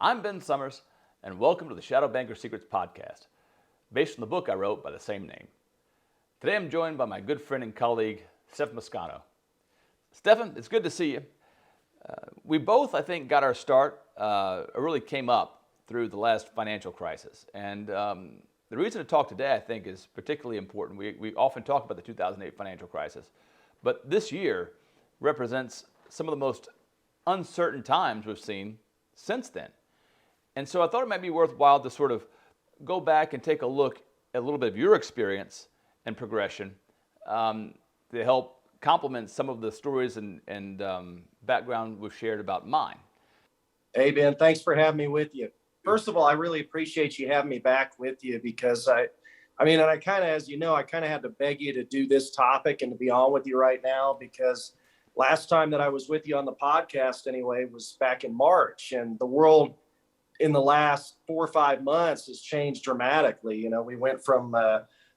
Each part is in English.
I'm Ben Summers, and welcome to the Shadow Banker Secrets podcast, based on the book I wrote by the same name. Today I'm joined by my good friend and colleague, Stephan Piscano. Stephan, it's good to see you. We both, I think, got our start, really came up through the last financial crisis. And the reason to talk today, I think, is particularly important. We often talk about the 2008 financial crisis, but this year represents some of the most uncertain times we've seen since then. And so I thought it might be worthwhile to sort of go back and take a look at a little bit of your experience and progression to help complement some of the stories and background we've shared about mine. Hey, Ben, thanks for having me with you. First of all, I really appreciate you having me back with you because I kind of, as you know, I kind of had to beg you to do this topic and to be on with you right now because last time that I was with you on the podcast anyway was back in March, and the world in the last 4 or 5 months has changed dramatically. You know, we went from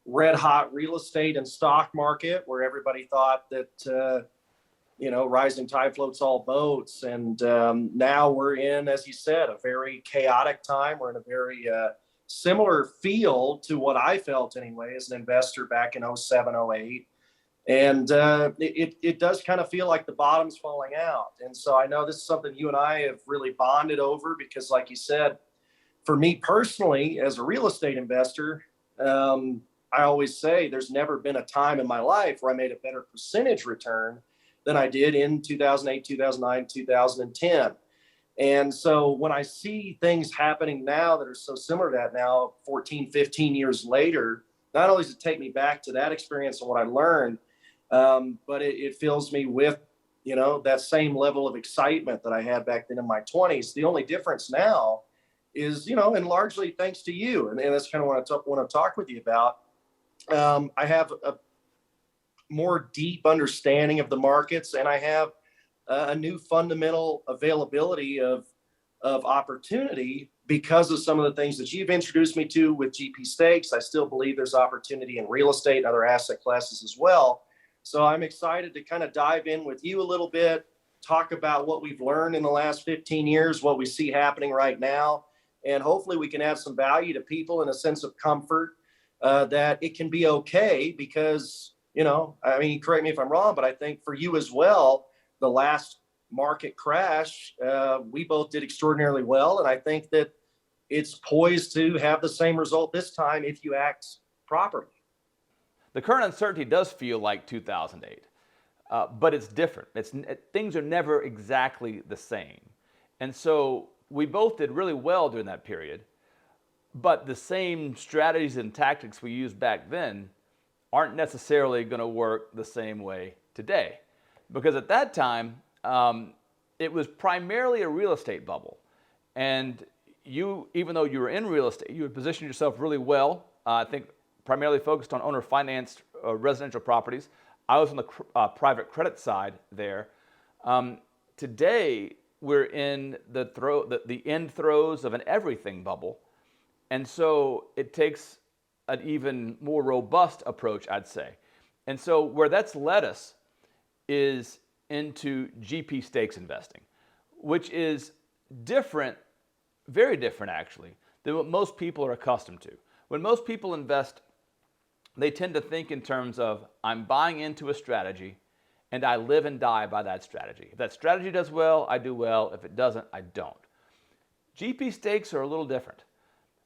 red hot real estate and stock market where everybody thought that, rising tide floats all boats. And now we're in, as you said, a very chaotic time. We're in a very similar feel to what I felt anyway as an investor back in 07, 08. And it does kind of feel like the bottom's falling out. And so I know this is something you and I have really bonded over because, like you said, for me personally, as a real estate investor, I always say there's never been a time in my life where I made a better percentage return than I did in 2008, 2009, 2010. And so when I see things happening now that are so similar to that now, 14, 15 years later, not only does it take me back to that experience and what I learned, but it fills me with, that same level of excitement that I had back then in my 20s. The only difference now is, and largely thanks to you, and that's kind of what I want to talk with you about. I have a more deep understanding of the markets, and I have a new fundamental availability of opportunity because of some of the things that you've introduced me to with GP stakes. I still believe there's opportunity in real estate and other asset classes as well. So I'm excited to kind of dive in with you a little bit, talk about what we've learned in the last 15 years, what we see happening right now, and hopefully we can add some value to people and a sense of comfort that it can be okay because, correct me if I'm wrong, but I think for you as well, the last market crash, we both did extraordinarily well. And I think that it's poised to have the same result this time if you act properly. The current uncertainty does feel like 2008, but it's different. Things are never exactly the same. And so we both did really well during that period, but the same strategies and tactics we used back then aren't necessarily going to work the same way today. Because at that time, it was primarily a real estate bubble. And you, even though you were in real estate, you had positioned yourself really well. I think primarily focused on owner-financed residential properties. I was on the private credit side there. Today, we're in the end throes of an everything bubble. And so it takes an even more robust approach, I'd say. And so where that's led us is into GP stakes investing, which is different, very different actually, than what most people are accustomed to. When most people invest, they tend to think in terms of, I'm buying into a strategy and I live and die by that strategy. If that strategy does well, I do well. If it doesn't, I don't. GP stakes are a little different.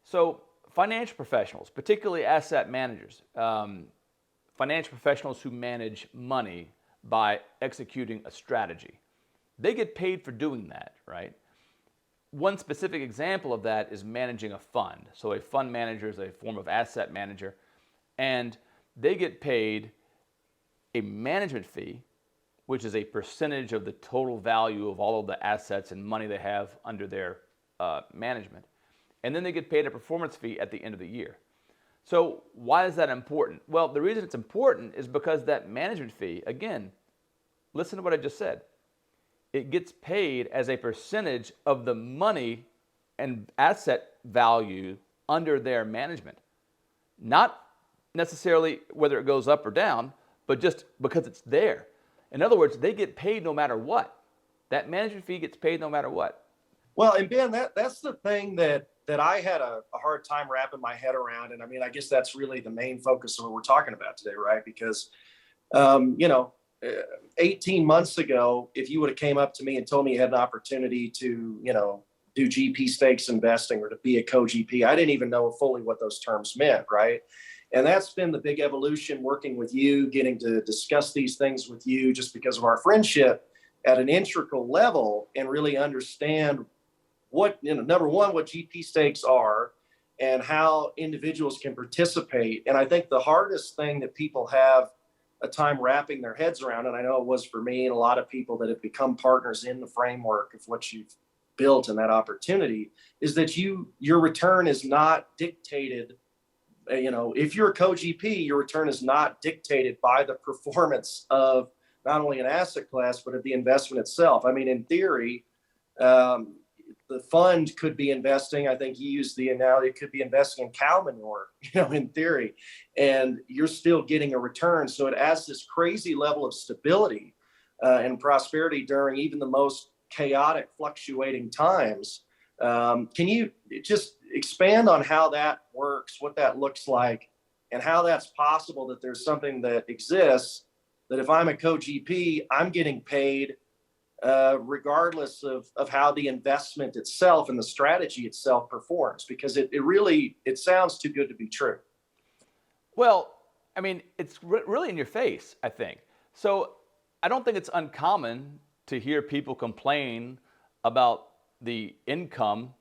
So financial professionals, particularly asset managers, financial professionals who manage money by executing a strategy, they get paid for doing that, right? One specific example of that is managing a fund. So a fund manager is a form of asset manager, and they get paid a management fee, which is a percentage of the total value of all of the assets and money they have under their management. And then they get paid a performance fee at the end of the year. So why is that important? Well, the reason it's important is because that management fee, again, listen to what I just said. It gets paid as a percentage of the money and asset value under their management. Not necessarily whether it goes up or down, but just because it's there. In other words, they get paid no matter what. That management fee gets paid no matter what. Well, and Ben, that's the thing that I had a hard time wrapping my head around. And I mean, I guess that's really the main focus of what we're talking about today, right? Because you know, 18 months ago, if you would have came up to me and told me you had an opportunity to, do GP stakes investing or to be a co-GP, I didn't even know fully what those terms meant, right? And that's been the big evolution working with you, getting to discuss these things with you just because of our friendship at an integral level and really understand what, number one, what GP stakes are and how individuals can participate. And I think the hardest thing that people have a time wrapping their heads around, and I know it was for me and a lot of people that have become partners in the framework of what you've built and that opportunity, is that your return is not dictated. If you're a co-GP, your return is not dictated by the performance of not only an asset class, but of the investment itself. I mean, in theory, the fund could be investing, I think you used the analogy, it could be investing in cow manure, in theory, and you're still getting a return. So it adds this crazy level of stability and prosperity during even the most chaotic, fluctuating times. Can you just expand on how that works, what that looks like, and how that's possible that there's something that exists that if I'm a co-GP, I'm getting paid regardless of how the investment itself and the strategy itself performs, because it really sounds too good to be true. Well, I mean, it's really in your face, I think. So I don't think it's uncommon to hear people complain about the income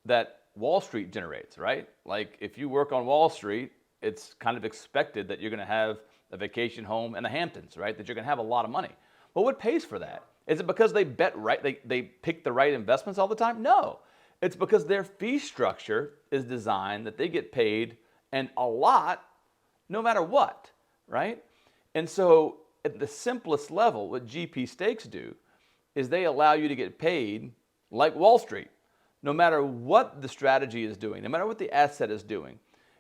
that Wall Street generates, right? Like if you work on Wall Street, it's kind of expected that you're going to have a vacation home in the Hamptons, right? That you're going to have a lot of money. Well, what pays for that? Is it because they bet right, they pick the right investments all the time? No. It's because their fee structure is designed that they get paid and a lot no matter what, right? And so at the simplest level, what GP stakes do is they allow you to get paid like Wall Street. No matter what the strategy is doing, no matter what the asset is doing,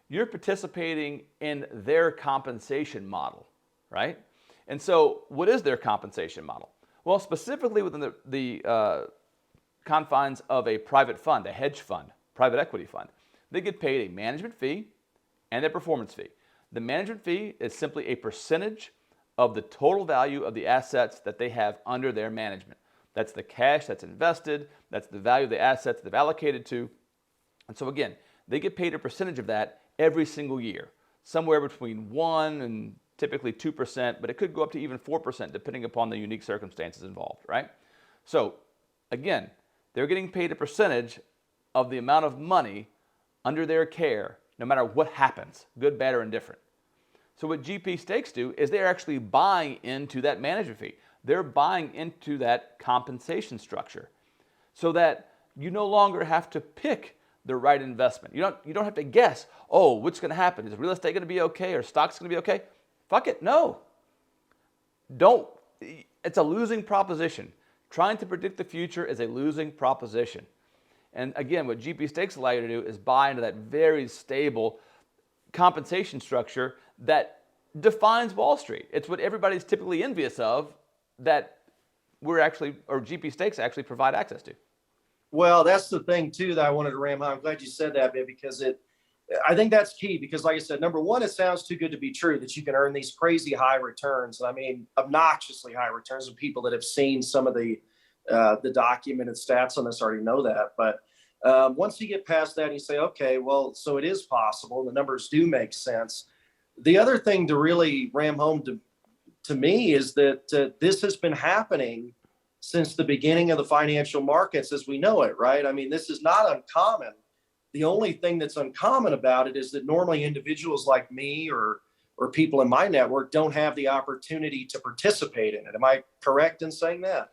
you're participating in their compensation model, right? And so what is their compensation model? Well, specifically within the confines of a private fund, a hedge fund, private equity fund, they get paid a management fee and a performance fee. The management fee is simply a percentage of the total value of the assets that they have under their management. That's the cash that's invested, that's the value of the assets they've allocated to. And so again, they get paid a percentage of that every single year, somewhere between 1 and typically 2%, but it could go up to even 4% depending upon the unique circumstances involved, right? So again, they're getting paid a percentage of the amount of money under their care, no matter what happens, good, bad, or indifferent. So what GP stakes do is they're actually buying into that management fee. They're buying into that compensation structure so that you no longer have to pick the right investment. You don't have to guess, oh, what's going to happen? Is real estate going to be okay or stocks going to be okay? Fuck it, no. Don't. It's a losing proposition. Trying to predict the future is a losing proposition. And again, what GP stakes allow you to do is buy into that very stable compensation structure that defines Wall Street. It's what everybody's typically envious of that GP stakes actually provide access to. Well, that's the thing too that I wanted to ram on. I'm glad you said that, man, because I think that's key because like I said, number one, it sounds too good to be true that you can earn these crazy high returns. I mean, obnoxiously high returns, and people that have seen some of the documented stats on this already know that. But once you get past that and you say, okay, well, so it is possible and the numbers do make sense. The other thing to really ram home to me is that this has been happening since the beginning of the financial markets as we know it, right? I mean, this is not uncommon. The only thing that's uncommon about it is that normally individuals like me or people in my network don't have the opportunity to participate in it. Am I correct in saying that?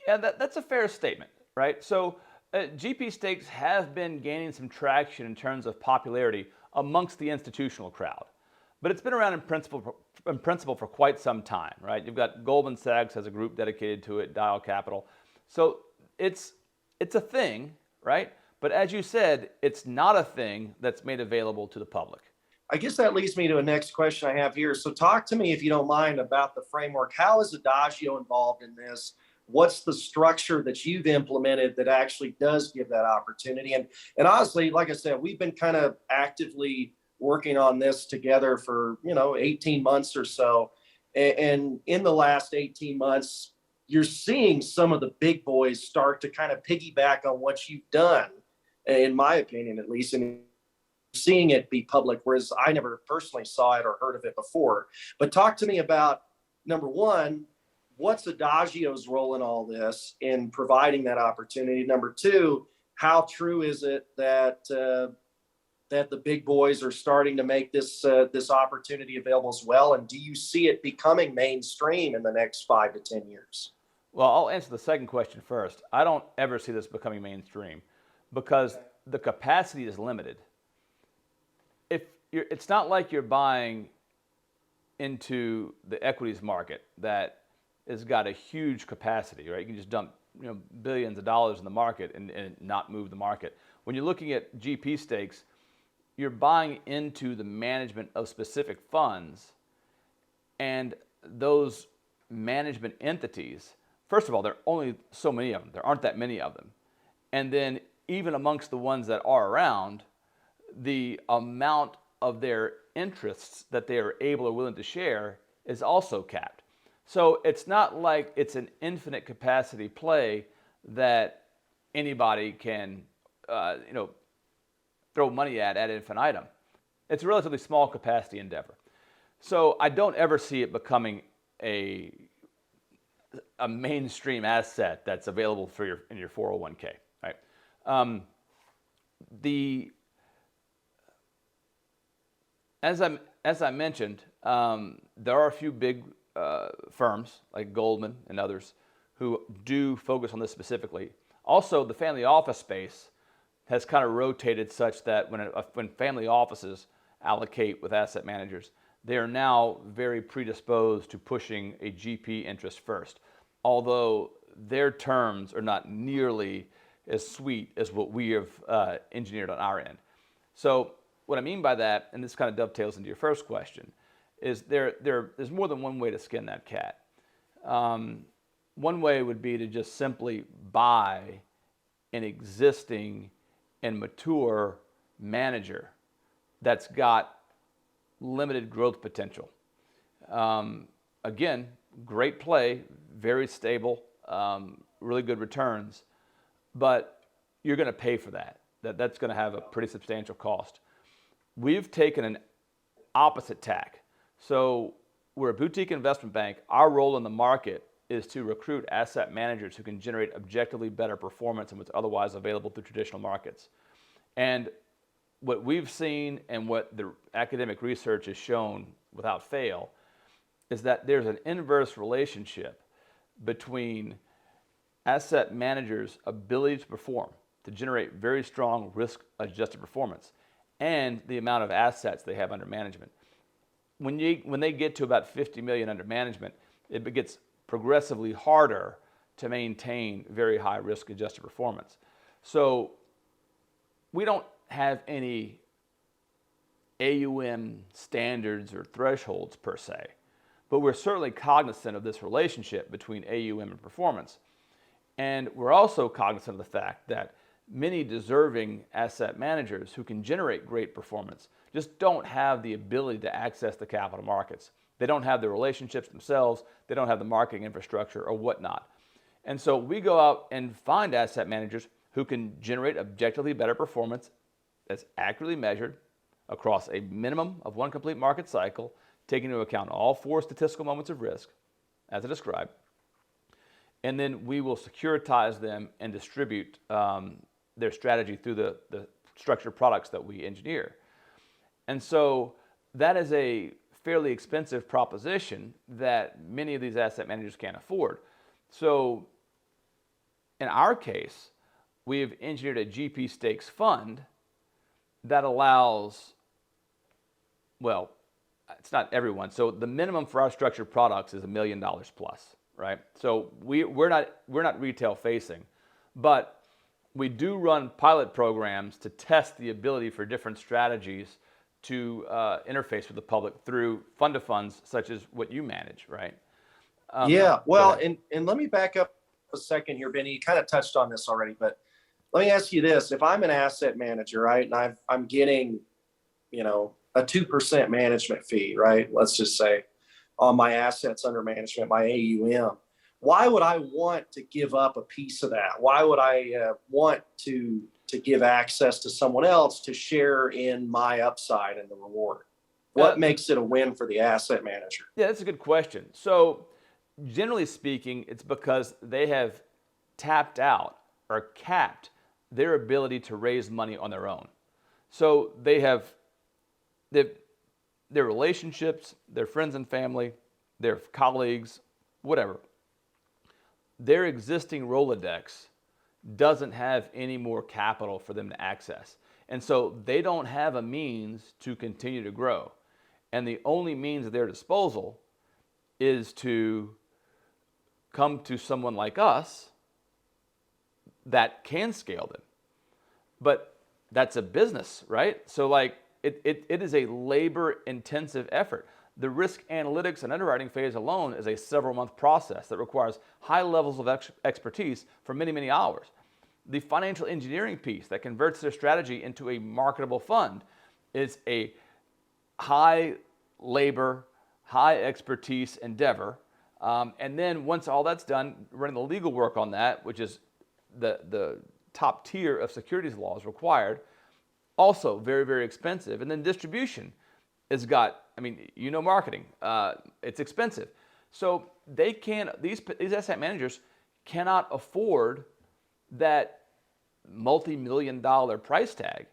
Yeah, that's a fair statement, right? So GP stakes have been gaining some traction in terms of popularity amongst the institutional crowd. But it's been around in principle for quite some time, right? You've got Goldman Sachs has a group dedicated to it, Dial Capital. So it's a thing, right? But as you said, it's not a thing that's made available to the public. I guess that leads me to a next question I have here. So talk to me, if you don't mind, about the framework. How is Adagio involved in this? what's the structure that you've implemented that actually does give that opportunity? And honestly, like I said, we've been kind of actively working on this together for 18 months or so. And in the last 18 months, you're seeing some of the big boys start to kind of piggyback on what you've done, in my opinion, at least, and seeing it be public, whereas I never personally saw it or heard of it before. But talk to me about, number one, what's Adagio's role in all this in providing that opportunity? Number two, how true is it that that the big boys are starting to make this opportunity available as well? And do you see it becoming mainstream in the next 5 to 10 years? Well, I'll answer the second question first. I don't ever see this becoming mainstream because the capacity is limited. It's not like you're buying into the equities market that has got a huge capacity, right? You can just dump billions of dollars in the market and not move the market. When you're looking at GP stakes, you're buying into the management of specific funds, and those management entities, first of all, there are only so many of them. There aren't that many of them. And then even amongst the ones that are around, the amount of their interests that they are able or willing to share is also capped. So it's not like it's an infinite capacity play that anybody can, throw money at infinitum. It's a relatively small capacity endeavor. So I don't ever see it becoming a mainstream asset that's available for in your 401k, right? As I mentioned, there are a few big firms like Goldman and others who do focus on this specifically. Also, the family office space has kind of rotated such that when family offices allocate with asset managers, they are now very predisposed to pushing a GP interest first, although their terms are not nearly as sweet as what we have engineered on our end. So what I mean by that, and this kind of dovetails into your first question, is there's more than one way to skin that cat. One way would be to just simply buy an existing and mature manager that's got limited growth potential. Again, great play, very stable, really good returns, but you're going to pay for that. That's going to have a pretty substantial cost. We've taken an opposite tack. So we're a boutique investment bank. Our role in the market is to recruit asset managers who can generate objectively better performance than what's otherwise available through traditional markets. And what we've seen and what the academic research has shown without fail is that there's an inverse relationship between asset managers' ability to perform, to generate very strong risk-adjusted performance, and the amount of assets they have under management. When they get to about 50 million under management, it gets progressively harder to maintain very high risk-adjusted performance. So we don't have any AUM standards or thresholds per se, but we're certainly cognizant of this relationship between AUM and performance. And we're also cognizant of the fact that many deserving asset managers who can generate great performance just don't have the ability to access the capital markets. They don't have the relationships themselves. They don't have the marketing infrastructure or whatnot. And so we go out and find asset managers who can generate objectively better performance that's accurately measured across a minimum of one complete market cycle, taking into account all 4 statistical moments of risk, as I described. And then we will securitize them and distribute their strategy through the structured products that we engineer. And so that is a fairly expensive proposition that many of these asset managers can't afford. So in our case, we have engineered a GP stakes fund that allows, well, it's not everyone. So the minimum for our structured products is $1 million plus, right? So we're not retail facing, but we do run pilot programs to test the ability for different strategies to interface with the public through fund-to-funds such as what you manage, right? Yeah, well, and let me back up a second here, Benny. You kind of touched on this already, but let me ask you this. If I'm an asset manager, right, and I'm getting, a 2% management fee, right? Let's just say on my assets under management, my AUM. Why would I want to give up a piece of that? Why would I want to give access to someone else to share in my upside and the reward? What makes it a win for the asset manager? Yeah, that's a good question. So, generally speaking, it's because they have tapped out or capped their ability to raise money on their own. So their relationships, their friends and family, their colleagues, whatever, their existing Rolodex doesn't have any more capital for them to access. And so they don't have a means to continue to grow. And the only means at their disposal is to come to someone like us that can scale them. But that's a business, right? So like it is a labor intensive effort. The risk analytics and underwriting phase alone is a several month process that requires high levels of expertise for many, many hours. The financial engineering piece that converts their strategy into a marketable fund is a high labor, high expertise endeavor. And then once all that's done, running the legal work on that, which is the top tier of securities laws required, also very, very expensive. And then distribution has got, marketing, it's expensive. So these asset managers cannot afford that multi-million-dollar price tag.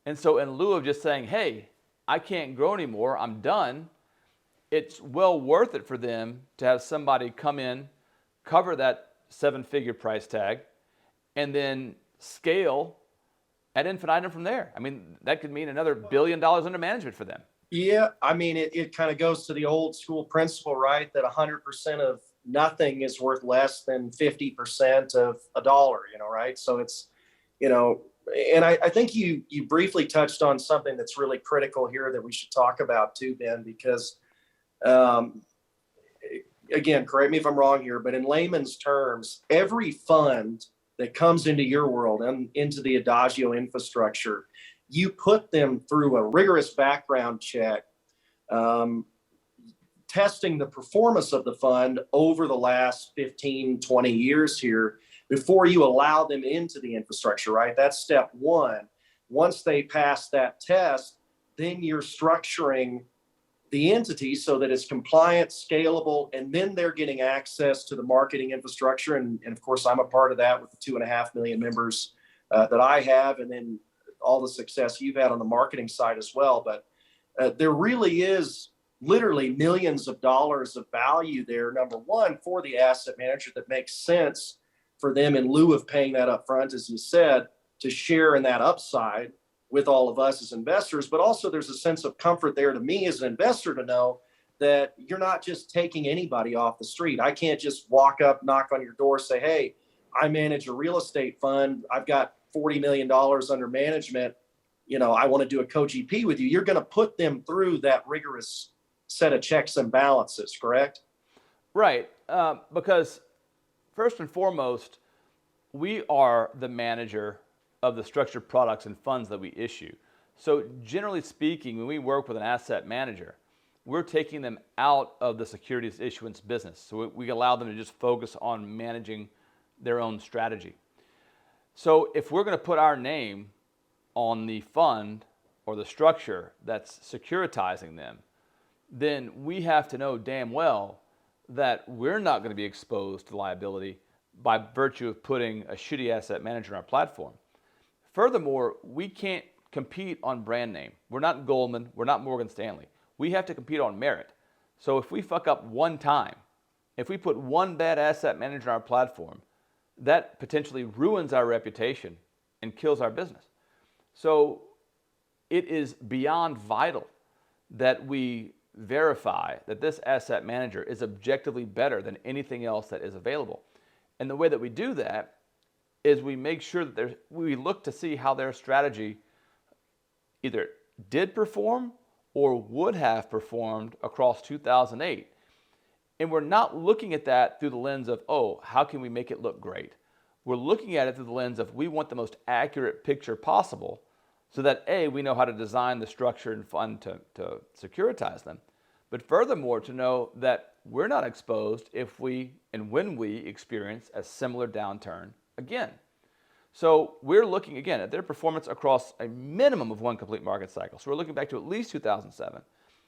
And so in lieu of just saying, hey, I can't grow anymore, I'm done, it's well worth it for them to have somebody come in, cover that 7-figure price tag, and then scale ad infinitum from there. That could mean another $1 billion under management for them. Yeah, it kind of goes to the old school principle, right? That 100% of nothing is worth less than 50% of a dollar, right? So it's, and I think you briefly touched on something that's really critical here that we should talk about too, Ben, because again, correct me if I'm wrong here, but in layman's terms, every fund that comes into your world and into the Adagio infrastructure, you put them through a rigorous background check, testing the performance of the fund over the last 15, 20 years here before you allow them into the infrastructure, right? That's step one. Once they pass that test, then you're structuring the entity so that it's compliant, scalable, and then they're getting access to the marketing infrastructure. And of course, I'm a part of that with the 2.5 million members that I have, and then all the success you've had on the marketing side as well. But there really is literally millions of dollars of value there, number one, for the asset manager that makes sense for them in lieu of paying that up front, as you said, to share in that upside with all of us as investors. But also there's a sense of comfort there to me as an investor to know that you're not just taking anybody off the street. I can't just walk up, knock on your door, say, hey, I manage a real estate fund. I've got $40 million under management. I want to do a co-GP with you. You're going to put them through that rigorous set of checks and balances, correct? Right. Because first and foremost, we are the manager of the structured products and funds that we issue. So generally speaking, when we work with an asset manager, we're taking them out of the securities issuance business. So we allow them to just focus on managing their own strategy. So if we're going to put our name on the fund or the structure that's securitizing them, then we have to know damn well that we're not going to be exposed to liability by virtue of putting a shitty asset manager on our platform. Furthermore, we can't compete on brand name. We're not Goldman. We're not Morgan Stanley. We have to compete on merit. So if we fuck up one time, if we put one bad asset manager on our platform, that potentially ruins our reputation and kills our business. So it is beyond vital that we verify that this asset manager is objectively better than anything else that is available. And the way that we do that is we make sure that we look to see how their strategy either did perform or would have performed across 2008. And we're not looking at that through the lens of, oh, how can we make it look great? We're looking at it through the lens of we want the most accurate picture possible so that A, we know how to design the structure and fund to securitize them. But furthermore, to know that we're not exposed if we and when we experience a similar downturn again. So we're looking again at their performance across a minimum of one complete market cycle. So we're looking back to at least 2007.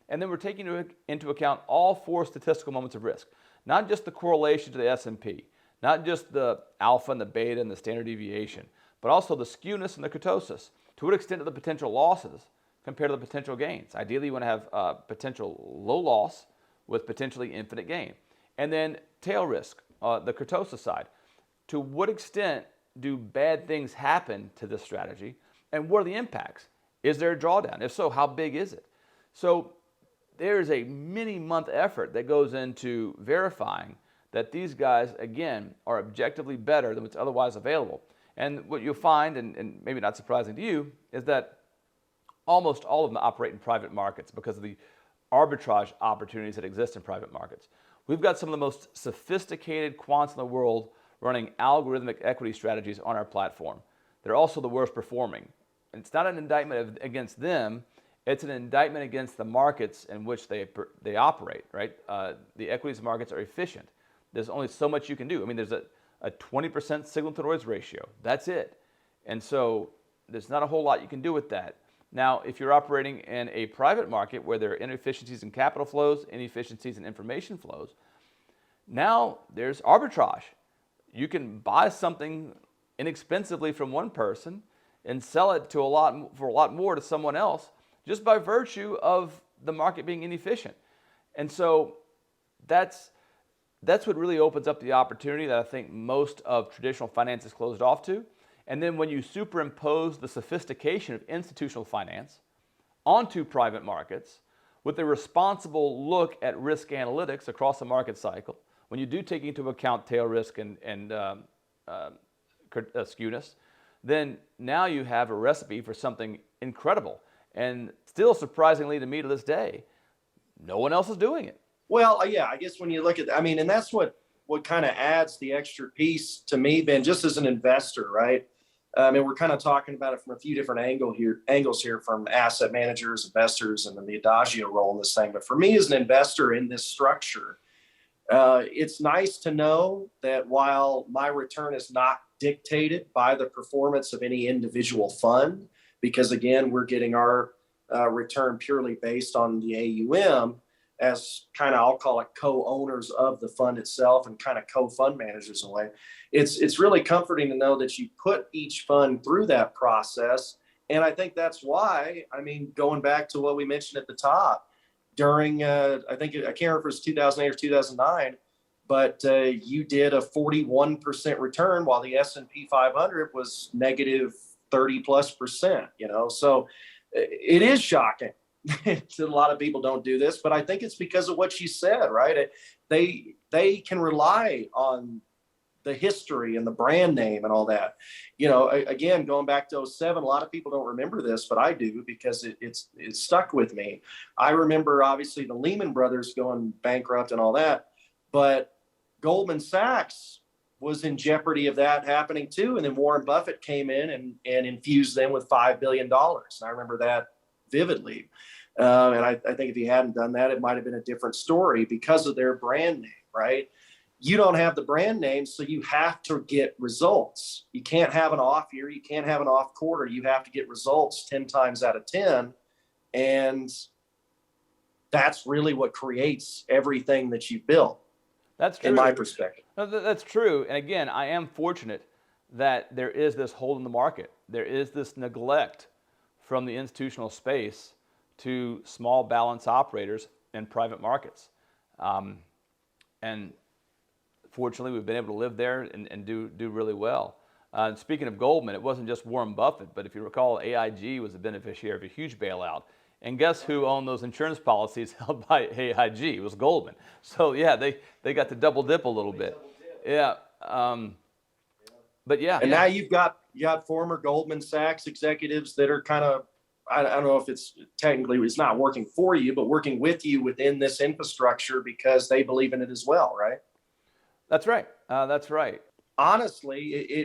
And then we're taking into account all four statistical moments of risk, not just the correlation to the S&P, not just the alpha and the beta and the standard deviation, but also the skewness and the kurtosis. To what extent are the potential losses compared to the potential gains? Ideally, you want to have potential low loss with potentially infinite gain. And then tail risk, the kurtosis side. To what extent do bad things happen to this strategy? And what are the impacts? Is there a drawdown? If so, how big is it? So there's a many-month effort that goes into verifying that these guys, again, are objectively better than what's otherwise available. And what you'll find, and maybe not surprising to you, is that almost all of them operate in private markets because of the arbitrage opportunities that exist in private markets. We've got some of the most sophisticated quants in the world running algorithmic equity strategies on our platform. They're also the worst performing. And it's not an indictment against them, it's an indictment against the markets in which they operate, right? The equities markets are efficient. There's only so much you can do. I mean, there's a 20% signal to noise ratio. That's it. And so there's not a whole lot you can do with that. Now, if you're operating in a private market where there are inefficiencies in capital flows, inefficiencies in information flows, now there's arbitrage. You can buy something inexpensively from one person and sell it for a lot more to someone else just by virtue of the market being inefficient. And so that's what really opens up the opportunity that I think most of traditional finance is closed off to. And then when you superimpose the sophistication of institutional finance onto private markets with a responsible look at risk analytics across the market cycle, when you do take into account tail risk and skewness, then now you have a recipe for something incredible. And still surprisingly to me to this day, no one else is doing it. Well, yeah, I guess when you look at, I mean, and that's what kind of adds the extra piece to me, Ben, just as an investor, right? I mean, we're kind of talking about it from a few different angles here, from asset managers, investors, and then the Adagio role in this thing. But for me as an investor in this structure, it's nice to know that while my return is not dictated by the performance of any individual fund, because again, we're getting our return purely based on the AUM as kind of, I'll call it co-owners of the fund itself and kind of co-fund managers in a way. It's really comforting to know that you put each fund through that process. And I think that's why, I mean, going back to what we mentioned at the top, during, I can't remember if it was 2008 or 2009, but you did a 41% return while the S&P 500 was negative 30+%, so it is shocking. A lot of people don't do this, but I think it's because of what you said, right? They can rely on the history and the brand name and all that. Again, going back to 2007, a lot of people don't remember this, but I do because it's stuck with me. I remember obviously the Lehman Brothers going bankrupt and all that, but Goldman Sachs was in jeopardy of that happening too. And then Warren Buffett came in and infused them with $5 billion. And I remember that vividly. And I think if he hadn't done that, it might have been a different story because of their brand name, right? You don't have the brand name, so you have to get results. You can't have an off year. You can't have an off quarter. You have to get results 10 times out of 10. And that's really what creates everything that you built. That's true. In my perspective. No, that's true. And again, I am fortunate that there is this hole in the market. There is this neglect from the institutional space to small balance operators in private markets. And fortunately, we've been able to live there and do really well. Speaking of Goldman, it wasn't just Warren Buffett, but if you recall, AIG was the beneficiary of a huge bailout. And guess who owned those insurance policies held by AIG? It was Goldman. So yeah, they got to double dip a little bit. Yeah. But yeah. And now you got former Goldman Sachs executives that are kind of I don't know if it's technically it's not working for you, but working with you within this infrastructure because they believe in it as well, right? That's right. That's right. Honestly,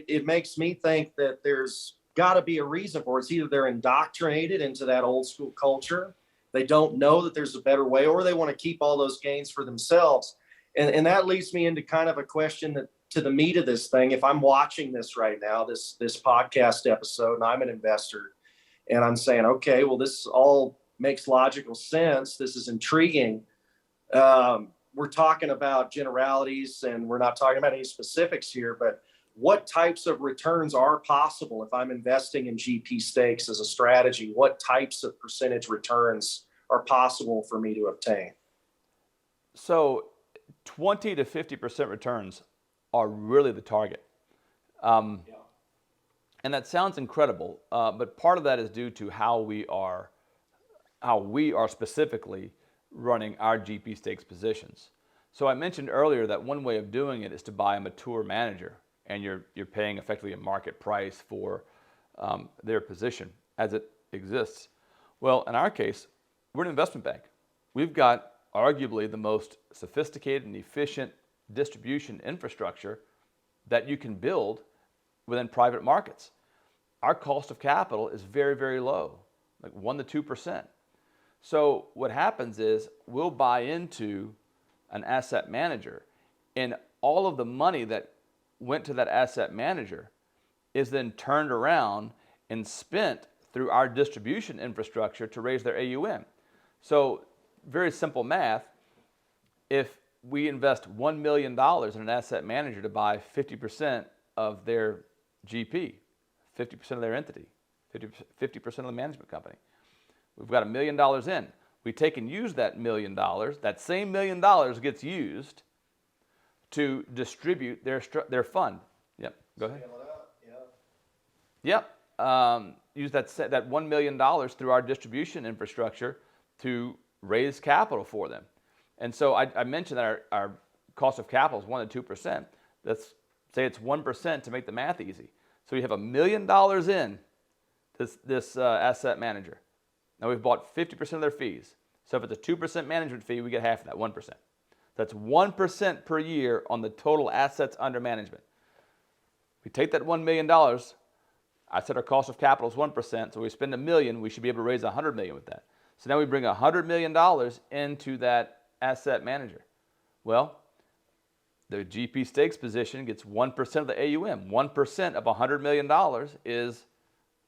it makes me think that there's got to be a reason for it. It's either they're indoctrinated into that old school culture, they don't know that there's a better way, or they want to keep all those gains for themselves. And that leads me into kind of a question that to the meat of this thing. If I'm watching this right now, this podcast episode, and I'm an investor, and I'm saying, okay, well, this all makes logical sense. This is intriguing. We're talking about generalities and we're not talking about any specifics here, but what types of returns are possible if I'm investing in GP stakes as a strategy? What types of percentage returns are possible for me to obtain? So 20 to 50% returns are really the target. Um, and that sounds incredible, but part of that is due to how we are specifically running our GP stakes positions. So I mentioned earlier that one way of doing it is to buy a mature manager, and you're paying effectively a market price for their position as it exists. Well, in our case, we're an investment bank. We've got arguably the most sophisticated and efficient distribution infrastructure that you can build within private markets. Our cost of capital is very, very low, like 1 to 2%. So what happens is we'll buy into an asset manager, and all of the money that went to that asset manager is then turned around and spent through our distribution infrastructure to raise their AUM. So very simple math, if we invest $1 million in an asset manager to buy 50% of their GP, 50% of their entity, 50% of the management company, we've got $1 million in. We take and use that $1 million. That same $1 million gets used to distribute their fund. Yep. Go ahead. Scale it up, yeah. Yep. Use that $1 million through our distribution infrastructure to raise capital for them. And so I mentioned that our cost of capital is 1 to 2%. Let's say it's 1% to make the math easy. So you have $1 million in this asset manager. Now we've bought 50% of their fees. So if it's a 2% management fee, we get half of that, 1%. That's 1% per year on the total assets under management. We take that $1 million. I said our cost of capital is 1%, so we spend $1 million, we should be able to raise $100 million with that. So now we bring $100 million into that asset manager. Well, the GP stakes position gets 1% of the AUM. 1% of $100 million is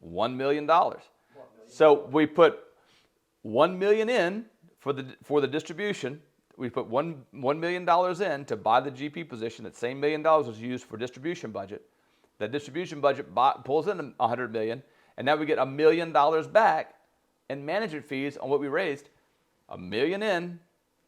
$1 million. So we put $1 million in for the distribution. We put $1 million in to buy the GP position. That same $1 million was used for distribution budget. That distribution budget pulls in $100 million, and now we get $1 million back in management fees on what we raised. $1 million in,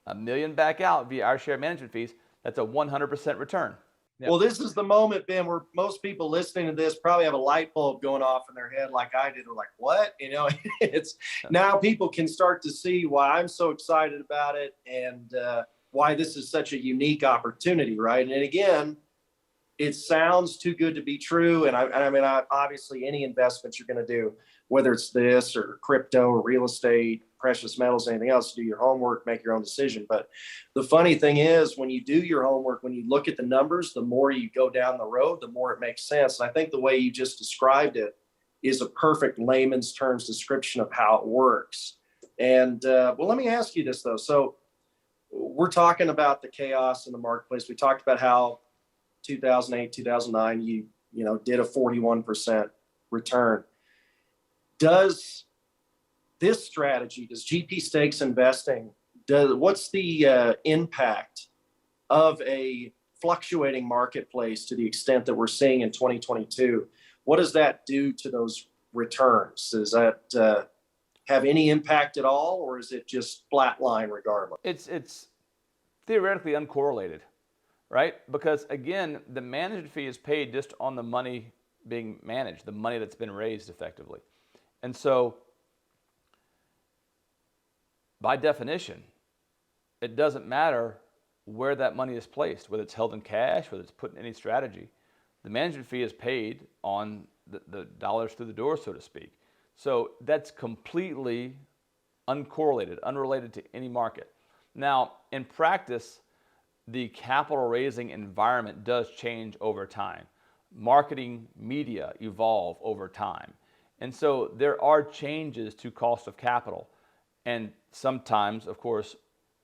$1 million back out via our share management fees. That's a 100% return. Yep. Well, this is the moment, Ben, where most people listening to this probably have a light bulb going off in their head like I did. They're like, what? You know, it's now people can start to see why I'm so excited about it and why this is such a unique opportunity, right? And again, it sounds too good to be true. And I mean, obviously any investments you're going to do, whether it's this or crypto or real estate, precious metals, anything else, do your homework, make your own decision. But the funny thing is when you do your homework, when you look at the numbers, the more you go down the road, the more it makes sense. And I think the way you just described it is a perfect layman's terms description of how it works. And well, let me ask you this though. So we're talking about the chaos in the marketplace. We talked about how 2008, 2009, you did a 41% return. Does this strategy, does GP stakes investing, what's the impact of a fluctuating marketplace to the extent that we're seeing in 2022? What does that do to those returns? Does that have any impact at all, or is it just flatline regardless? It's theoretically uncorrelated, right? Because again, the management fee is paid just on the money being managed, the money that's been raised effectively. And so by definition, it doesn't matter where that money is placed, whether it's held in cash, whether it's put in any strategy. The management fee is paid on the dollars through the door, so to speak. So that's completely uncorrelated, unrelated to any market. Now, in practice, the capital raising environment does change over time. Marketing media evolve over time. And so there are changes to cost of capital. And sometimes, of course,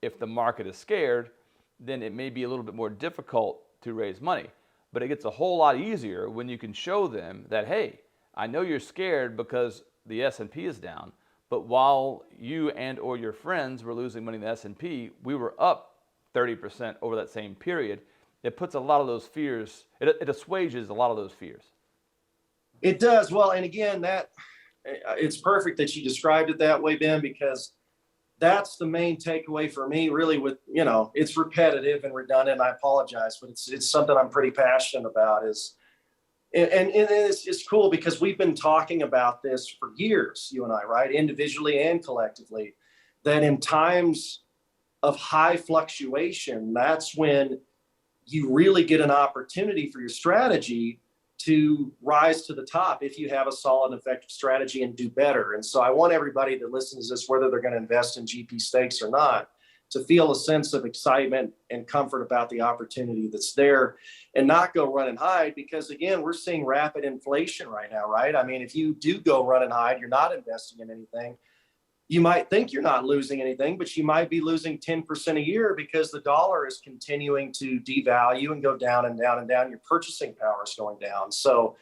if the market is scared, then it may be a little bit more difficult to raise money. But it gets a whole lot easier when you can show them that, hey, I know you're scared because the S&P is down, but while you and or your friends were losing money in the S&P, we were up 30% over that same period. It puts a lot of those fears, it assuages a lot of those fears. It does. Well, and again, that it's perfect that you described it that way, Ben, because that's the main takeaway for me, really. With, it's repetitive and redundant. I apologize, but it's something I'm pretty passionate about. And it's cool because we've been talking about this for years, you and I, right, individually and collectively, that in times of high fluctuation, that's when you really get an opportunity for your strategy to rise to the top if you have a solid and effective strategy and do better. And so I want everybody that listens to this, whether they're going to invest in GP stakes or not, to feel a sense of excitement and comfort about the opportunity that's there and not go run and hide, because again, we're seeing rapid inflation right now, right? I mean, if you do go run and hide, you're not investing in anything. You might think you're not losing anything, but you might be losing 10% a year because the dollar is continuing to devalue and go down and down and down. Your purchasing power is going down. So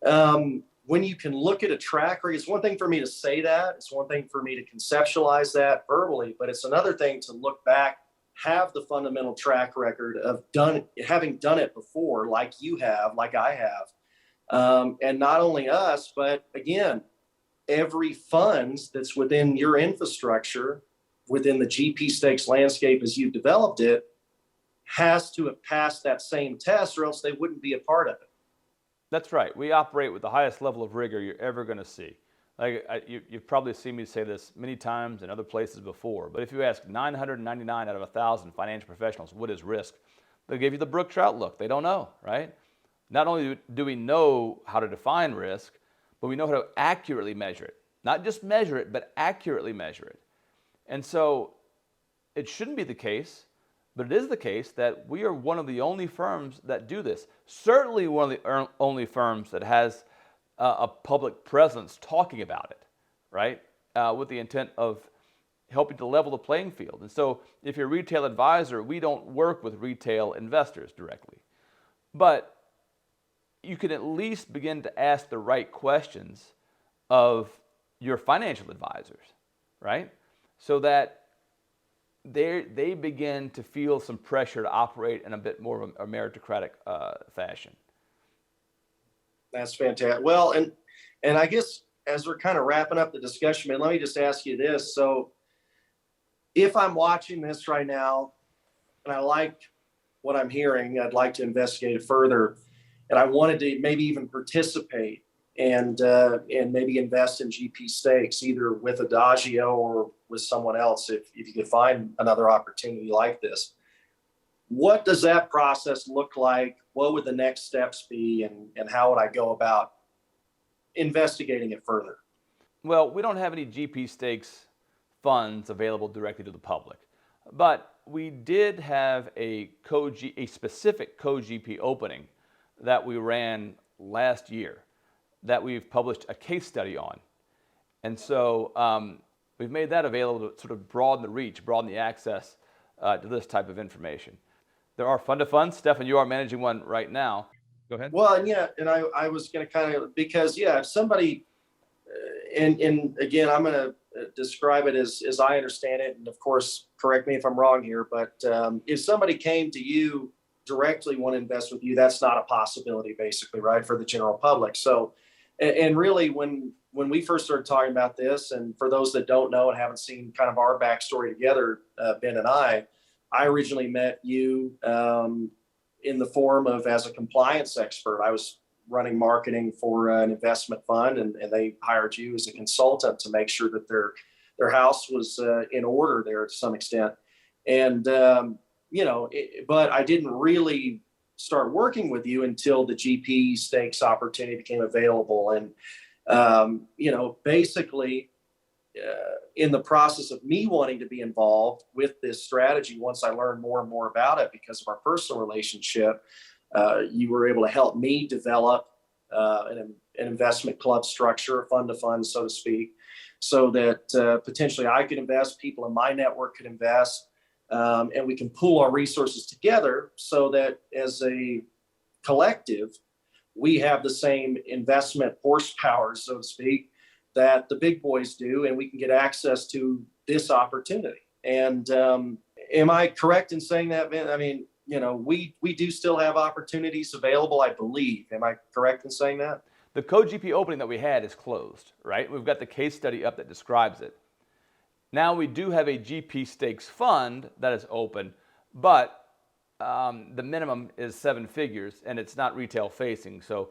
when you can look at a track record, it's one thing for me to say that. It's one thing for me to conceptualize that verbally, but it's another thing to look back, have the fundamental track record of having done it before, like you have, like I have. And not only us, but again, every fund that's within your infrastructure, within the GP stakes landscape as you've developed it, has to have passed that same test, or else they wouldn't be a part of it. That's right. We operate with the highest level of rigor you're ever going to see. You've probably seen me say this many times in other places before, but if you ask 999 out of 1,000 financial professionals what is risk, they'll give you the Brook Trout look. They don't know, right? Not only do we know how to define risk, but we know how to accurately measure it. Not just measure it, but accurately measure it. And so it shouldn't be the case, but it is the case that we are one of the only firms that do this. Certainly one of the only firms that has a public presence talking about it, right? With the intent of helping to level the playing field. And so if you're a retail advisor, we don't work with retail investors directly. But you can at least begin to ask the right questions of your financial advisors, right? So that they begin to feel some pressure to operate in a bit more of a meritocratic fashion. That's fantastic. Well, and I guess as we're kind of wrapping up the discussion, man, let me just ask you this. So if I'm watching this right now and I like what I'm hearing, I'd like to investigate it further, and I wanted to maybe even participate and maybe invest in GP stakes, either with Adagio or with someone else, if you could find another opportunity like this. What does that process look like? What would the next steps be, and how would I go about investigating it further? Well, we don't have any GP stakes funds available directly to the public, but we did have a specific co-GP opening that we ran last year that we've published a case study on. And so we've made that available to sort of broaden the reach, broaden the access to this type of information. There are fund-to-funds. Stephan, you are managing one right now. Go ahead. Well, and I was going to kind of, because, if somebody, and again, I'm going to describe it as I understand it, and of course, correct me if I'm wrong here, but if somebody came to you directly want to invest with you, that's not a possibility, basically, right, for the general public. So, and really, when we first started talking about this, and for those that don't know and haven't seen kind of our backstory together, Ben and I originally met you in the form of as a compliance expert. I was running marketing for an investment fund, and they hired you as a consultant to make sure that their house was in order there to some extent. And but I didn't really start working with you until the GP stakes opportunity became available. And Basically, in the process of me wanting to be involved with this strategy, once I learned more and more about it because of our personal relationship, you were able to help me develop an investment club structure, a fund to fund, so to speak, so that potentially I could invest, people in my network could invest, and we can pool our resources together so that as a collective, we have the same investment horsepower, so to speak, that the big boys do, and we can get access to this opportunity. And am I correct in saying that, Vin? I mean, we do still have opportunities available, I believe. Am I correct in saying that? The co-GP opening that we had is closed, right? We've got the case study up that describes it. Now we do have a GP stakes fund that is open, but the minimum is 7 figures, and it's not retail facing. So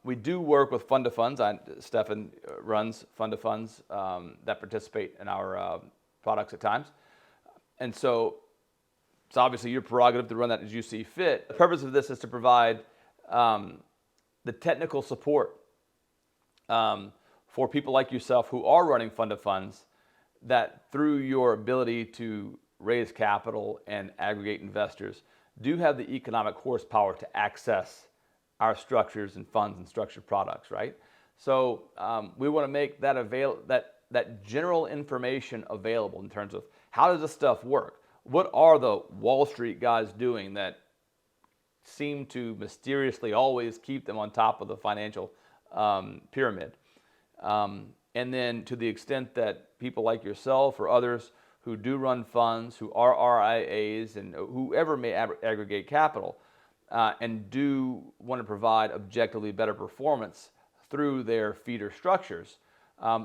we do work with fund to funds. Stephan runs fund to funds that participate in our products at times. And so it's obviously your prerogative to run that as you see fit. The purpose of this is to provide the technical support for people like yourself who are running fund to funds, that through your ability to raise capital and aggregate investors do have the economic horsepower to access our structures and funds and structured products, right? So we want to make that that general information available in terms of how does this stuff work? What are the Wall Street guys doing that seem to mysteriously always keep them on top of the financial pyramid? And then to the extent that people like yourself or others who do run funds, who are RIAs, and whoever may aggregate capital, and do want to provide objectively better performance through their feeder structures,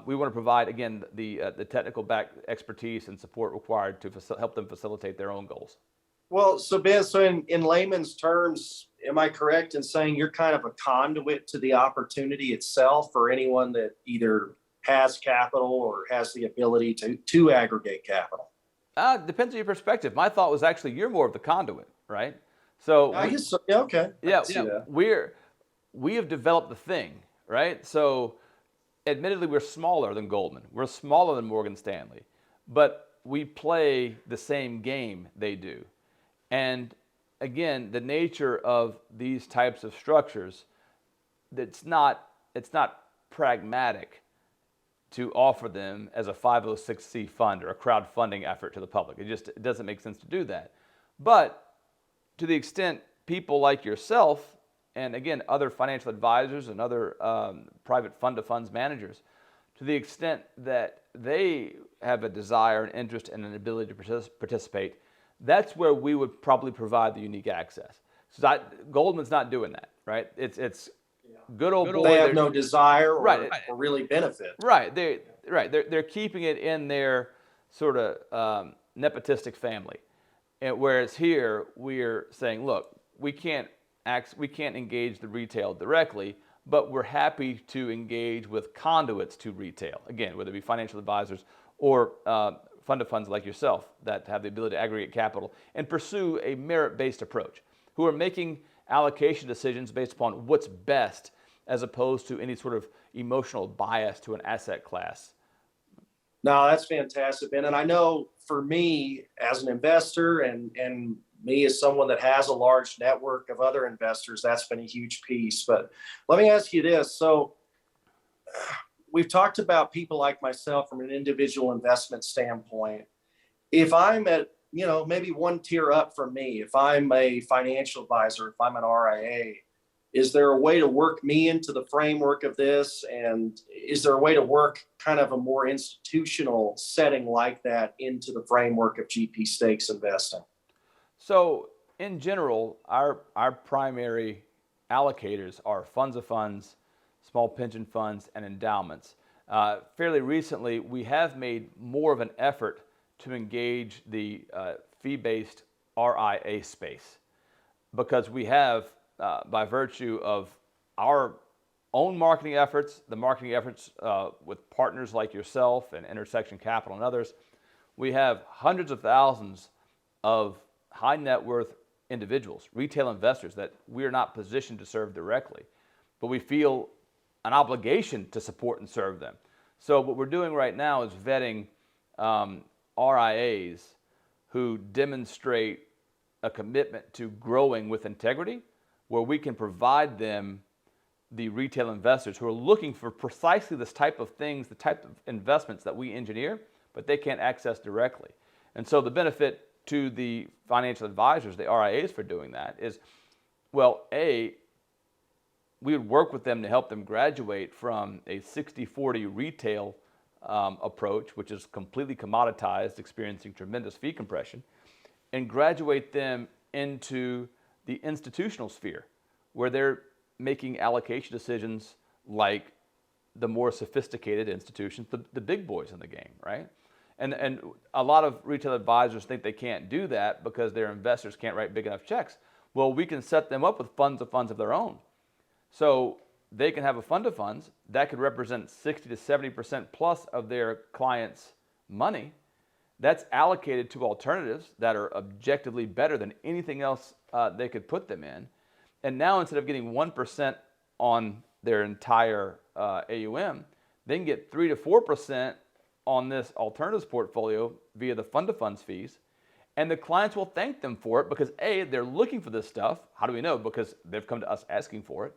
we want to provide, again, the technical back expertise and support required to help them facilitate their own goals. Well, so Ben, so in layman's terms, am I correct in saying you're kind of a conduit to the opportunity itself for anyone that either has capital or has the ability to aggregate capital? Depends on your perspective. My thought was actually you're more of the conduit, right? So I guess so. Yeah, okay. Yeah, we have developed the thing, right? So admittedly, we're smaller than Goldman. We're smaller than Morgan Stanley, but we play the same game they do. And again, the nature of these types of structures, it's not pragmatic to offer them as a 506c fund or a crowdfunding effort to the public. It doesn't make sense to do that. But to the extent people like yourself, and again, other financial advisors and other private fund-to-funds managers, to the extent that they have a desire and interest and an ability to participate, that's where we would probably provide the unique access. So Goldman's not doing that, right? It's good old boy. They have no desire or really benefit. Right. They're keeping it in their sort of nepotistic family. And whereas here we're saying, look, we can't engage the retail directly, but we're happy to engage with conduits to retail. Again, whether it be financial advisors or fund of funds like yourself that have the ability to aggregate capital and pursue a merit-based approach, who are making allocation decisions based upon what's best as opposed to any sort of emotional bias to an asset class. No, that's fantastic, Ben. And I know for me as an investor and me as someone that has a large network of other investors, that's been a huge piece. But let me ask you this. So we've talked about people like myself from an individual investment standpoint. If I'm at, maybe one tier up from me, if I'm a financial advisor, if I'm an RIA, is there a way to work me into the framework of this? And is there a way to work kind of a more institutional setting like that into the framework of GP stakes investing? So in general, our primary allocators are funds of funds, small pension funds, and endowments. Fairly recently, we have made more of an effort to engage the fee-based RIA space because we have, by virtue of our own marketing efforts, the marketing efforts with partners like yourself and Intersection Capital and others, we have hundreds of thousands of high net worth individuals, retail investors that we are not positioned to serve directly. But we feel an obligation to support and serve them. So what we're doing right now is vetting RIAs who demonstrate a commitment to growing with integrity, where we can provide them the retail investors who are looking for precisely this type of things, the type of investments that we engineer, but they can't access directly. And so the benefit to the financial advisors, the RIAs, for doing that is, well, A, we would work with them to help them graduate from a 60-40 retail approach, which is completely commoditized, experiencing tremendous fee compression, and graduate them into the institutional sphere, where they're making allocation decisions like the more sophisticated institutions, the big boys in the game, right? And a lot of retail advisors think they can't do that because their investors can't write big enough checks. Well, we can set them up with funds of their own. So they can have a fund of funds that could represent 60 to 70% plus of their clients' money. That's allocated to alternatives that are objectively better than anything else they could put them in. And now, instead of getting 1% on their entire AUM, they can get 3 to 4% on this alternatives portfolio via the fund of funds fees. And the clients will thank them for it because A, they're looking for this stuff. How do we know? Because they've come to us asking for it.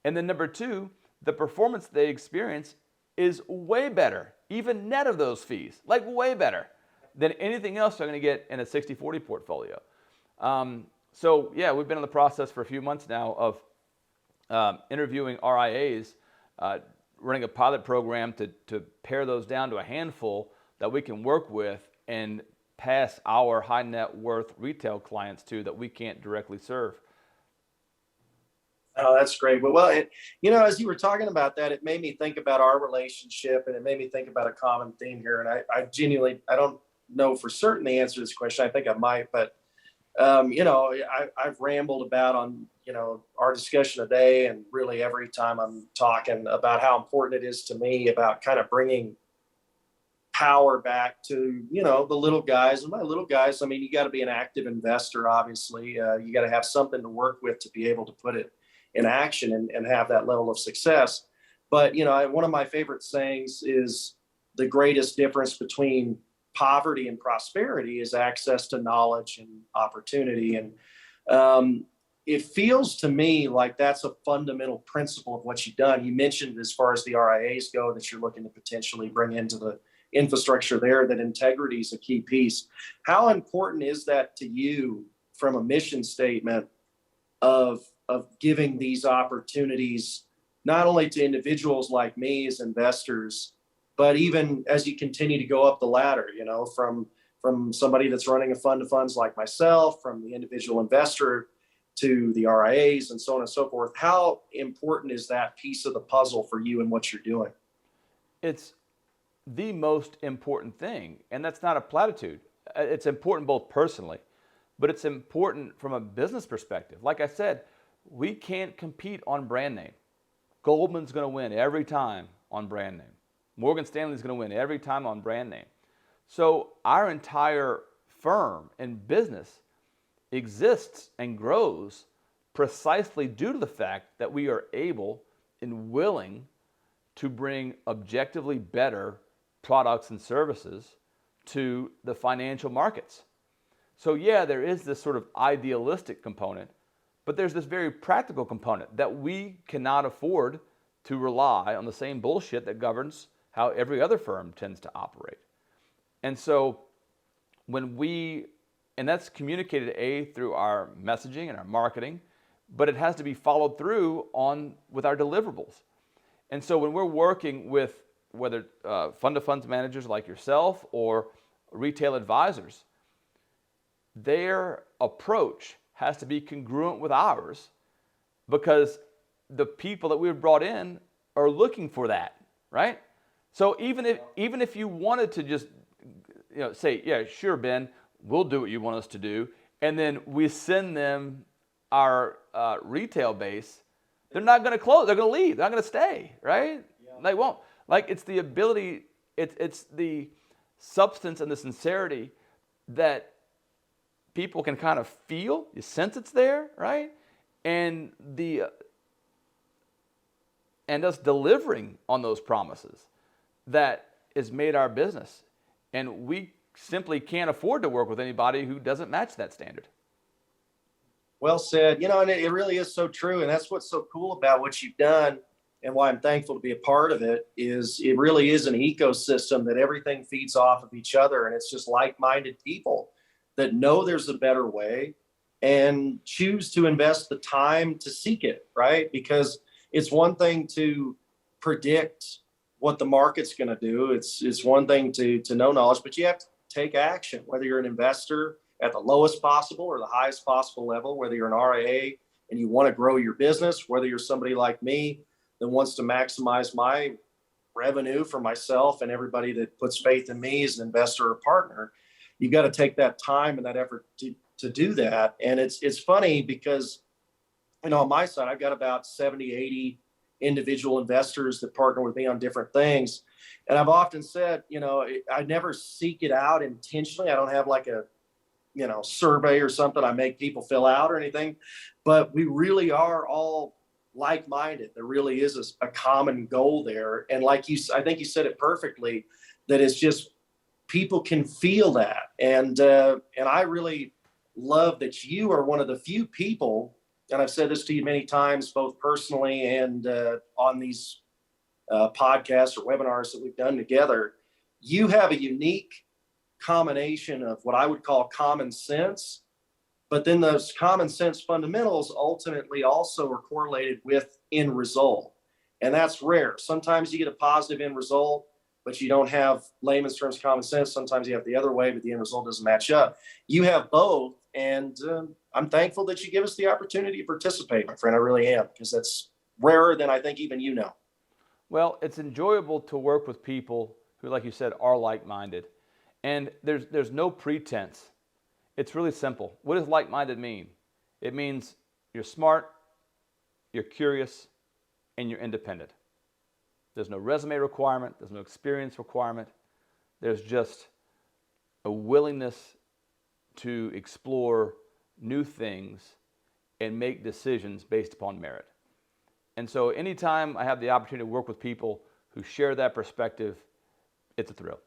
And then number two, the performance they experience is way better, even net of those fees, like way better than anything else they're going to get in a 60-40 portfolio. So yeah, we've been in the process for a few months now of interviewing RIAs, running a pilot program to pare those down to a handful that we can work with and pass our high net worth retail clients to that we can't directly serve. Oh, that's great. Well, as you were talking about that, it made me think about our relationship, and it made me think about a common theme here. And I genuinely, I don't know for certain the answer to this question. I think I might, but I've rambled about on, our discussion today, and really every time I'm talking about how important it is to me about kind of bringing power back to, the little guys. And by little guys, I mean, you got to be an active investor, obviously. You got to have something to work with to be able to put it in action and have that level of success. But, one of my favorite sayings is the greatest difference between poverty and prosperity is access to knowledge and opportunity. And it feels to me like that's a fundamental principle of what you've done. You mentioned, as far as the RIAs go, that you're looking to potentially bring into the infrastructure there, that integrity is a key piece. How important is that to you from a mission statement of giving these opportunities, not only to individuals like me as investors, but even as you continue to go up the ladder, from somebody that's running a fund of funds like myself, from the individual investor to the RIAs and so on and so forth? How important is that piece of the puzzle for you and what you're doing? It's the most important thing, and that's not a platitude. It's important both personally, but it's important from a business perspective. Like I said, we can't compete on brand name. Goldman's going to win every time on brand name. Morgan Stanley's going to win every time on brand name. So our entire firm and business exists and grows precisely due to the fact that we are able and willing to bring objectively better products and services to the financial markets. So yeah, there is this sort of idealistic component, but there's this very practical component that we cannot afford to rely on the same bullshit that governs how every other firm tends to operate. And so and that's communicated through our messaging and our marketing, but it has to be followed through with our deliverables. And so when we're working with whether fund of funds managers like yourself or retail advisors, their approach has to be congruent with ours, because the people that we've brought in are looking for that, right? So even if you wanted to just say, yeah, sure, Ben, we'll do what you want us to do, and then we send them our retail base, they're not going to close. They're going to leave. They're not going to stay, right? Yeah. They won't. Like, it's the ability, it's the substance and the sincerity that people can kind of feel. You sense it's there, right? And the and us delivering on those promises that has made our business. And we simply can't afford to work with anybody who doesn't match that standard. Well said. And it really is so true. And that's what's so cool about what you've done, and why I'm thankful to be a part of it, is it really is an ecosystem that everything feeds off of each other. And it's just like-minded people that know there's a better way and choose to invest the time to seek it, right? Because it's one thing to predict what the market's going to do. It's one thing to know knowledge, but you have to take action, whether you're an investor at the lowest possible or the highest possible level, whether you're an RIA and you want to grow your business, whether you're somebody like me that wants to maximize my revenue for myself and everybody that puts faith in me as an investor or partner. You've got to take that time and that effort to do that. And it's funny because, on my side, I've got about 70, 80 individual investors that partner with me on different things. And I've often said, I never seek it out intentionally. I don't have like a, survey or something I make people fill out or anything, but we really are all like-minded. There really is a common goal there. And I think you said it perfectly, that it's just, people can feel that. And I really love that you are one of the few people, and I've said this to you many times, both personally and on these podcasts or webinars that we've done together. You have a unique combination of what I would call common sense, but then those common sense fundamentals ultimately also are correlated with end result. And that's rare. Sometimes you get a positive end result, but you don't have layman's terms common sense. Sometimes you have the other way, but the end result doesn't match up. You have both. And I'm thankful that you give us the opportunity to participate, my friend. I really am, because that's rarer than I think even you know. Well, it's enjoyable to work with people who, like you said, are like-minded. And there's no pretense. It's really simple. What does like-minded mean? It means you're smart, you're curious, and you're independent. There's no resume requirement. There's no experience requirement. There's just a willingness to explore new things and make decisions based upon merit. And so anytime I have the opportunity to work with people who share that perspective, it's a thrill.